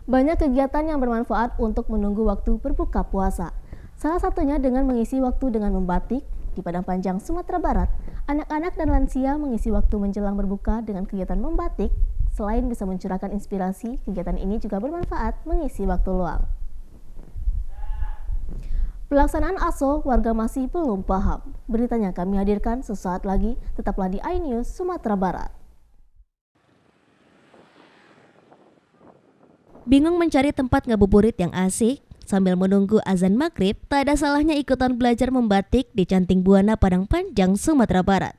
Banyak kegiatan yang bermanfaat untuk menunggu waktu berbuka puasa. Salah satunya dengan mengisi waktu dengan membatik. Di Padang Panjang, Sumatera Barat, anak-anak dan lansia mengisi waktu menjelang berbuka dengan kegiatan membatik. Selain bisa mencurahkan inspirasi, kegiatan ini juga bermanfaat mengisi waktu luang. Pelaksanaan ASO, warga masih belum paham. Beritanya kami hadirkan sesaat lagi, tetaplah di iNews Sumatera Barat. Bingung mencari tempat ngabuburit yang asik? Sambil menunggu azan maghrib, tak ada salahnya ikutan belajar membatik di Canting Buana, Padang Panjang, Sumatera Barat.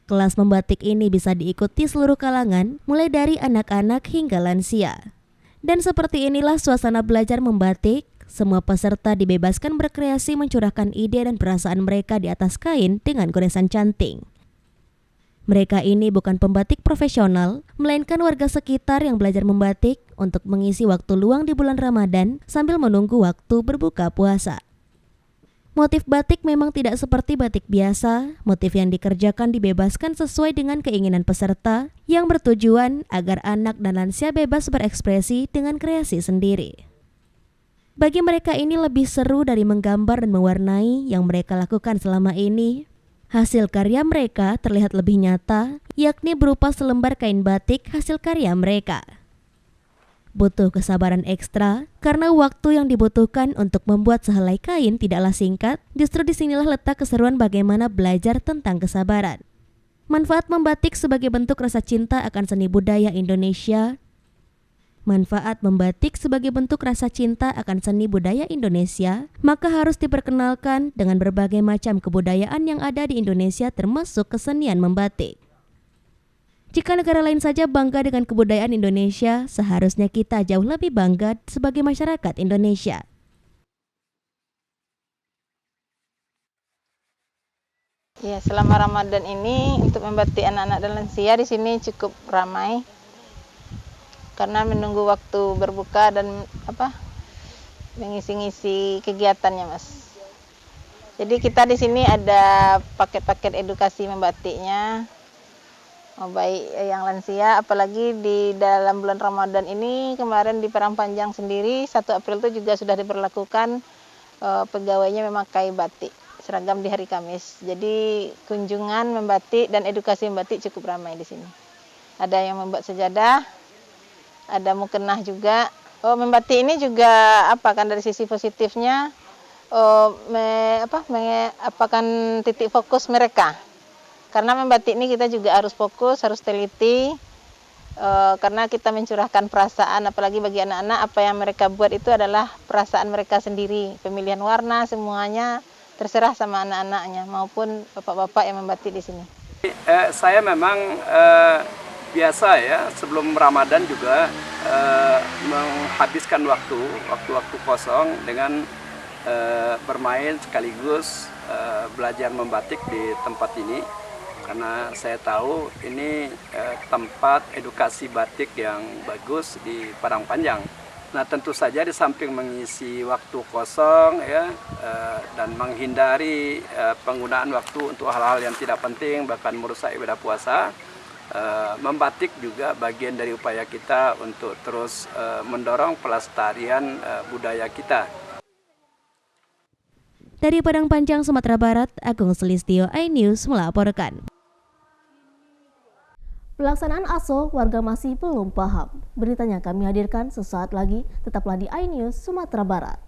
Kelas membatik ini bisa diikuti seluruh kalangan, mulai dari anak-anak hingga lansia. Dan seperti inilah suasana belajar membatik. Semua peserta dibebaskan berkreasi mencurahkan ide dan perasaan mereka di atas kain dengan goresan canting. Mereka ini bukan pembatik profesional, melainkan warga sekitar yang belajar membatik untuk mengisi waktu luang di bulan Ramadan sambil menunggu waktu berbuka puasa. Motif batik memang tidak seperti batik biasa. Motif yang dikerjakan dibebaskan sesuai dengan keinginan peserta yang bertujuan agar anak dan lansia bebas berekspresi dengan kreasi sendiri. Bagi mereka ini lebih seru dari menggambar dan mewarnai yang mereka lakukan selama ini. Hasil karya mereka terlihat lebih nyata, yakni berupa selembar kain batik hasil karya mereka. Butuh kesabaran ekstra, karena waktu yang dibutuhkan untuk membuat sehelai kain tidaklah singkat. Justru disinilah letak keseruan bagaimana belajar tentang kesabaran. Manfaat membatik sebagai bentuk rasa cinta akan seni budaya Indonesia. Manfaat membatik sebagai bentuk rasa cinta akan seni budaya Indonesia, maka harus diperkenalkan dengan berbagai macam kebudayaan yang ada di Indonesia termasuk kesenian membatik. Jika negara lain saja bangga dengan kebudayaan Indonesia, seharusnya kita jauh lebih bangga sebagai masyarakat Indonesia. Ya, selama Ramadan ini untuk membatik anak-anak dan lansia di sini cukup ramai. Karena menunggu waktu berbuka dan mengisi-ngisi kegiatannya, Mas. Jadi kita di sini ada paket-paket edukasi membatiknya, baik yang lansia, apalagi di dalam bulan Ramadan ini kemarin di Padang Panjang sendiri 1 April itu juga sudah diberlakukan pegawainya memakai batik seragam di hari Kamis. Jadi kunjungan membatik dan edukasi membatik cukup ramai di sini. Ada yang membuat sejadah, ada mukena juga. Membatik ini juga kan dari sisi positifnya apakan titik fokus mereka. Karena membatik ini kita juga harus fokus, harus teliti. Karena kita mencurahkan perasaan, apalagi bagi anak-anak, apa yang mereka buat itu adalah perasaan mereka sendiri. Pemilihan warna semuanya terserah sama anak-anaknya maupun bapak-bapak yang membatik di sini. Saya memang biasa ya, sebelum Ramadan juga menghabiskan waktu kosong dengan bermain sekaligus belajar membatik di tempat ini, karena saya tahu ini tempat edukasi batik yang bagus di Padang Panjang. Nah, tentu saja di samping mengisi waktu kosong ya, dan menghindari penggunaan waktu untuk hal-hal yang tidak penting bahkan merusak ibadah puasa, membatik juga bagian dari upaya kita untuk terus mendorong pelestarian budaya kita. Dari Padang Panjang, Sumatera Barat, Agung Sulistyo, iNews melaporkan. Pelaksanaan ASO, warga masih belum paham. Beritanya kami hadirkan sesaat lagi, tetaplah di iNews Sumatera Barat.